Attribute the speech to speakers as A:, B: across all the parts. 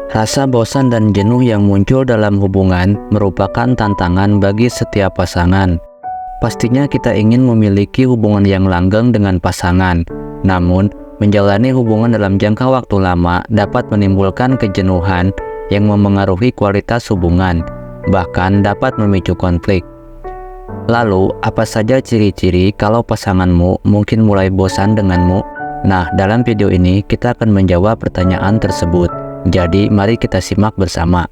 A: Rasa bosan dan jenuh yang muncul dalam hubungan merupakan tantangan bagi setiap pasangan. Pastinya kita ingin memiliki hubungan yang langgeng dengan pasangan. Namun, menjalani hubungan dalam jangka waktu lama dapat menimbulkan kejenuhan yang memengaruhi kualitas hubungan, bahkan dapat memicu konflik. Lalu, apa saja ciri-ciri kalau pasanganmu mungkin mulai bosan denganmu? Nah, dalam video ini kita akan menjawab pertanyaan tersebut. Jadi, mari kita simak bersama.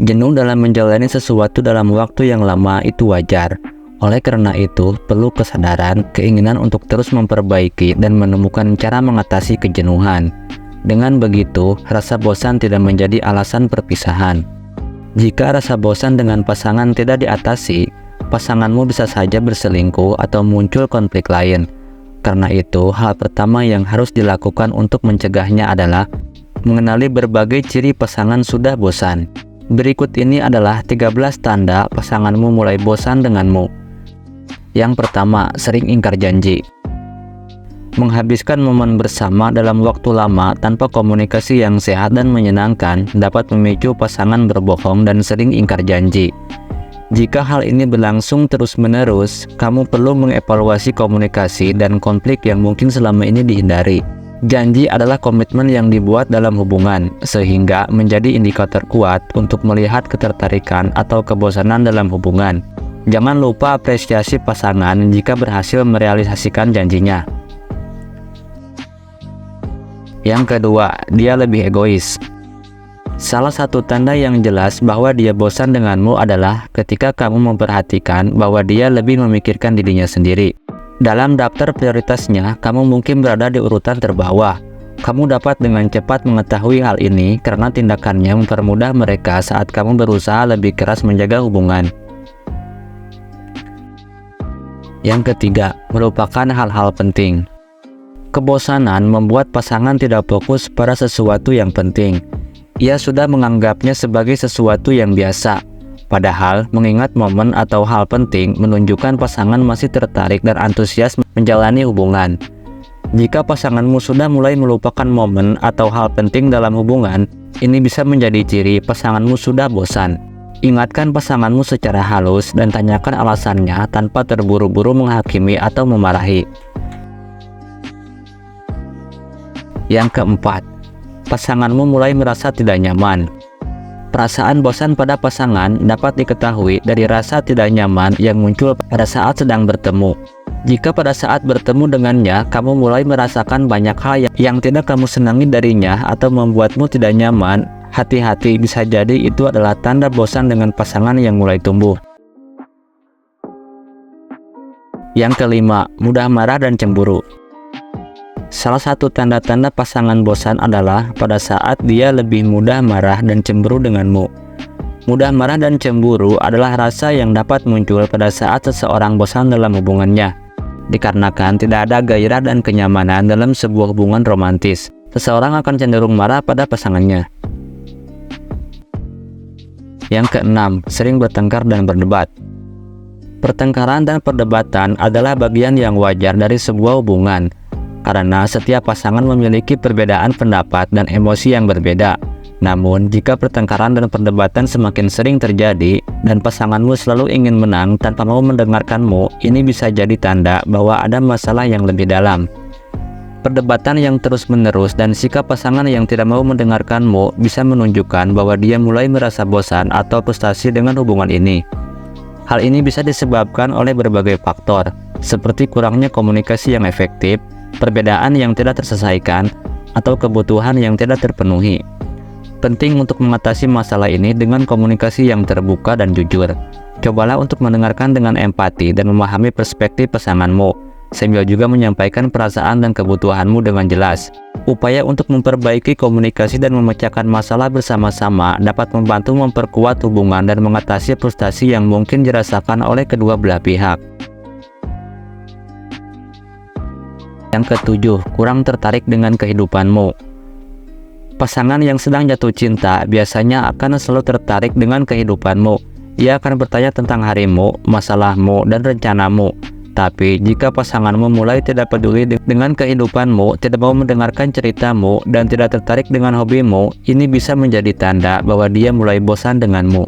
A: Jenuh dalam menjalani sesuatu dalam waktu yang lama itu wajar. Oleh karena itu, perlu kesadaran, keinginan untuk terus memperbaiki dan menemukan cara mengatasi kejenuhan. Dengan begitu, rasa bosan tidak menjadi alasan perpisahan. Jika rasa bosan dengan pasangan tidak diatasi, pasanganmu bisa saja berselingkuh atau muncul konflik lain. Karena itu, hal pertama yang harus dilakukan untuk mencegahnya adalah mengenali berbagai ciri pasangan sudah bosan. Berikut ini adalah 13 tanda pasanganmu mulai bosan denganmu. Yang pertama, sering ingkar janji. Menghabiskan momen bersama dalam waktu lama tanpa komunikasi yang sehat dan menyenangkan dapat memicu pasangan berbohong dan sering ingkar janji. Jika hal ini berlangsung terus-menerus, kamu perlu mengevaluasi komunikasi dan konflik yang mungkin selama ini dihindari. Janji adalah komitmen yang dibuat dalam hubungan, sehingga menjadi indikator kuat untuk melihat ketertarikan atau kebosanan dalam hubungan. Jangan lupa apresiasi pasangan jika berhasil merealisasikan janjinya. Yang kedua, dia lebih egois. Salah satu tanda yang jelas bahwa dia bosan denganmu adalah ketika kamu memperhatikan bahwa dia lebih memikirkan dirinya sendiri. Dalam daftar prioritasnya, kamu mungkin berada di urutan terbawah. Kamu dapat dengan cepat mengetahui hal ini karena tindakannya mempermudah mereka saat kamu berusaha lebih keras menjaga hubungan. Yang ketiga, melupakan hal-hal penting. Kebosanan membuat pasangan tidak fokus pada sesuatu yang penting. Ia sudah menganggapnya sebagai sesuatu yang biasa. Padahal, mengingat momen atau hal penting menunjukkan pasangan masih tertarik dan antusias menjalani hubungan. Jika pasanganmu sudah mulai melupakan momen atau hal penting dalam hubungan, ini bisa menjadi ciri pasanganmu sudah bosan. Ingatkan pasanganmu secara halus dan tanyakan alasannya tanpa terburu-buru menghakimi atau memarahi. Yang keempat, pasanganmu mulai merasa tidak nyaman. Perasaan bosan pada pasangan dapat diketahui dari rasa tidak nyaman yang muncul pada saat sedang bertemu. Jika pada saat bertemu dengannya, kamu mulai merasakan banyak hal yang tidak kamu senangi darinya atau membuatmu tidak nyaman, hati-hati, bisa jadi itu adalah tanda bosan dengan pasangan yang mulai tumbuh. Yang kelima, mudah marah dan cemburu. Salah satu tanda-tanda pasangan bosan adalah pada saat dia lebih mudah marah dan cemburu denganmu. Mudah marah dan cemburu adalah rasa yang dapat muncul pada saat seseorang bosan dalam hubungannya. Dikarenakan tidak ada gairah dan kenyamanan dalam sebuah hubungan romantis, seseorang akan cenderung marah pada pasangannya. Yang keenam, sering bertengkar dan berdebat. Pertengkaran dan perdebatan adalah bagian yang wajar dari sebuah hubungan, karena setiap pasangan memiliki perbedaan pendapat dan emosi yang berbeda. Namun, jika pertengkaran dan perdebatan semakin sering terjadi, dan pasanganmu selalu ingin menang tanpa mau mendengarkanmu, ini bisa jadi tanda bahwa ada masalah yang lebih dalam. Perdebatan yang terus-menerus dan sikap pasangan yang tidak mau mendengarkanmu bisa menunjukkan bahwa dia mulai merasa bosan atau frustasi dengan hubungan ini. Hal ini bisa disebabkan oleh berbagai faktor, seperti kurangnya komunikasi yang efektif, perbedaan yang tidak terselesaikan, atau kebutuhan yang tidak terpenuhi. Penting untuk mengatasi masalah ini dengan komunikasi yang terbuka dan jujur. Cobalah untuk mendengarkan dengan empati dan memahami perspektif pasanganmu, sambil juga menyampaikan perasaan dan kebutuhanmu dengan jelas. Upaya untuk memperbaiki komunikasi dan memecahkan masalah bersama-sama dapat membantu memperkuat hubungan dan mengatasi frustasi yang mungkin dirasakan oleh kedua belah pihak. Yang ketujuh, kurang tertarik dengan kehidupanmu. Pasangan yang sedang jatuh cinta biasanya akan selalu tertarik dengan kehidupanmu. Ia akan bertanya tentang harimu, masalahmu, dan rencanamu. Tapi jika pasanganmu mulai tidak peduli dengan kehidupanmu, tidak mau mendengarkan ceritamu, dan tidak tertarik dengan hobimu, ini bisa menjadi tanda bahwa dia mulai bosan denganmu.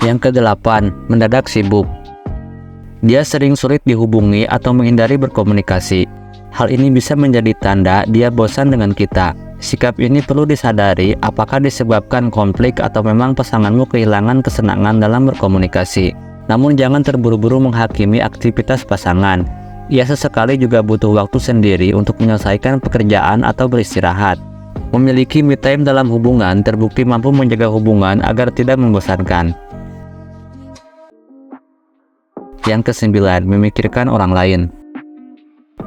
A: Yang ke-8, mendadak sibuk. Dia sering sulit dihubungi atau menghindari berkomunikasi. Hal ini bisa menjadi tanda dia bosan dengan kita. Sikap ini perlu disadari apakah disebabkan konflik atau memang pasanganmu kehilangan kesenangan dalam berkomunikasi. Namun jangan terburu-buru menghakimi aktivitas pasangan. Ia sesekali juga butuh waktu sendiri untuk menyelesaikan pekerjaan atau beristirahat. Memiliki me time dalam hubungan terbukti mampu menjaga hubungan agar tidak membosankan. Yang ke-9, memikirkan orang lain.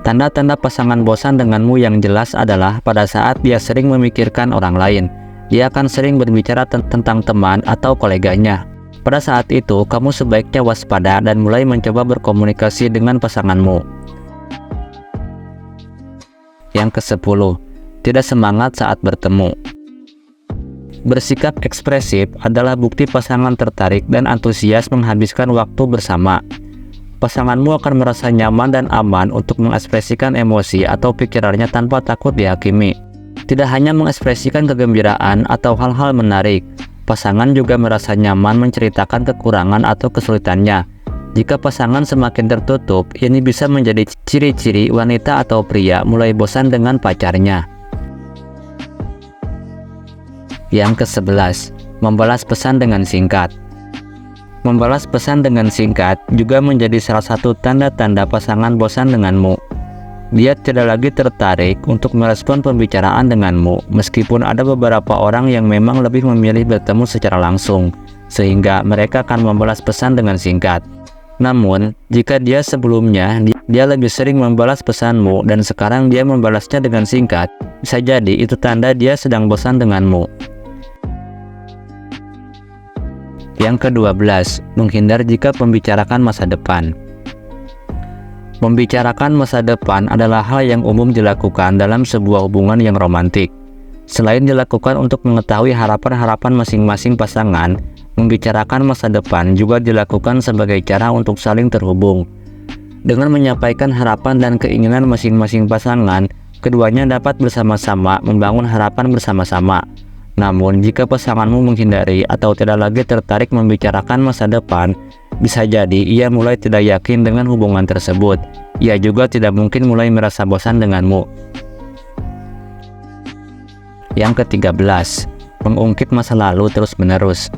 A: Tanda-tanda pasangan bosan denganmu yang jelas adalah pada saat dia sering memikirkan orang lain. Dia akan sering berbicara tentang teman atau koleganya. Pada saat itu, kamu sebaiknya waspada dan mulai mencoba berkomunikasi dengan pasanganmu. Yang ke-10, tidak semangat saat bertemu. Bersikap ekspresif adalah bukti pasangan tertarik dan antusias menghabiskan waktu bersama. Pasanganmu akan merasa nyaman dan aman untuk mengekspresikan emosi atau pikirannya tanpa takut dihakimi. Tidak hanya mengekspresikan kegembiraan atau hal-hal menarik, pasangan juga merasa nyaman menceritakan kekurangan atau kesulitannya. Jika pasangan semakin tertutup, ini bisa menjadi ciri-ciri wanita atau pria mulai bosan dengan pacarnya. Yang ke-11, membalas pesan dengan singkat. Membalas pesan dengan singkat juga menjadi salah satu tanda-tanda pasangan bosan denganmu. Dia tidak lagi tertarik untuk merespon pembicaraan denganmu, meskipun ada beberapa orang yang memang lebih memilih bertemu secara langsung, sehingga mereka akan membalas pesan dengan singkat. Namun, jika dia sebelumnya dia lebih sering membalas pesanmu dan sekarang dia membalasnya dengan singkat, bisa jadi itu tanda dia sedang bosan denganmu. Yang ke-12, menghindar jika membicarakan masa depan. Membicarakan masa depan adalah hal yang umum dilakukan dalam sebuah hubungan yang romantik. Selain dilakukan untuk mengetahui harapan-harapan masing-masing pasangan, membicarakan masa depan juga dilakukan sebagai cara untuk saling terhubung. Dengan menyampaikan harapan dan keinginan masing-masing pasangan, keduanya dapat bersama-sama membangun harapan bersama-sama. Namun, jika pasanganmu menghindari atau tidak lagi tertarik membicarakan masa depan, bisa jadi ia mulai tidak yakin dengan hubungan tersebut. Ia juga tidak mungkin mulai merasa bosan denganmu. Yang ke-13, mengungkit masa lalu terus-menerus.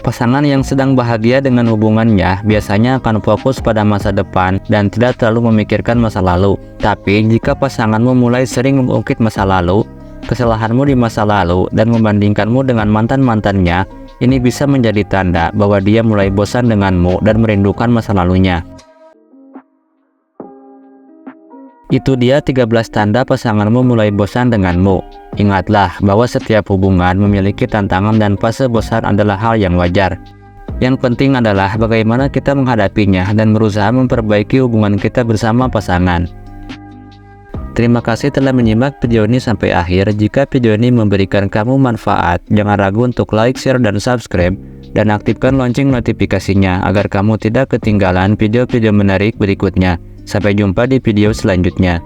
A: Pasangan yang sedang bahagia dengan hubungannya biasanya akan fokus pada masa depan dan tidak terlalu memikirkan masa lalu. Tapi, jika pasanganmu mulai sering mengungkit masa lalu, kesalahanmu di masa lalu, dan membandingkanmu dengan mantan-mantannya, ini bisa menjadi tanda bahwa dia mulai bosan denganmu dan merindukan masa lalunya. Itu dia 13 tanda pasanganmu mulai bosan denganmu. Ingatlah bahwa setiap hubungan memiliki tantangan dan fase bosan adalah hal yang wajar. Yang penting adalah bagaimana kita menghadapinya dan berusaha memperbaiki hubungan kita bersama pasangan. Terima kasih telah menyimak video ini sampai akhir. Jika video ini memberikan kamu manfaat, jangan ragu untuk like, share, dan subscribe, dan aktifkan lonceng notifikasinya agar kamu tidak ketinggalan video-video menarik berikutnya. Sampai jumpa di video selanjutnya.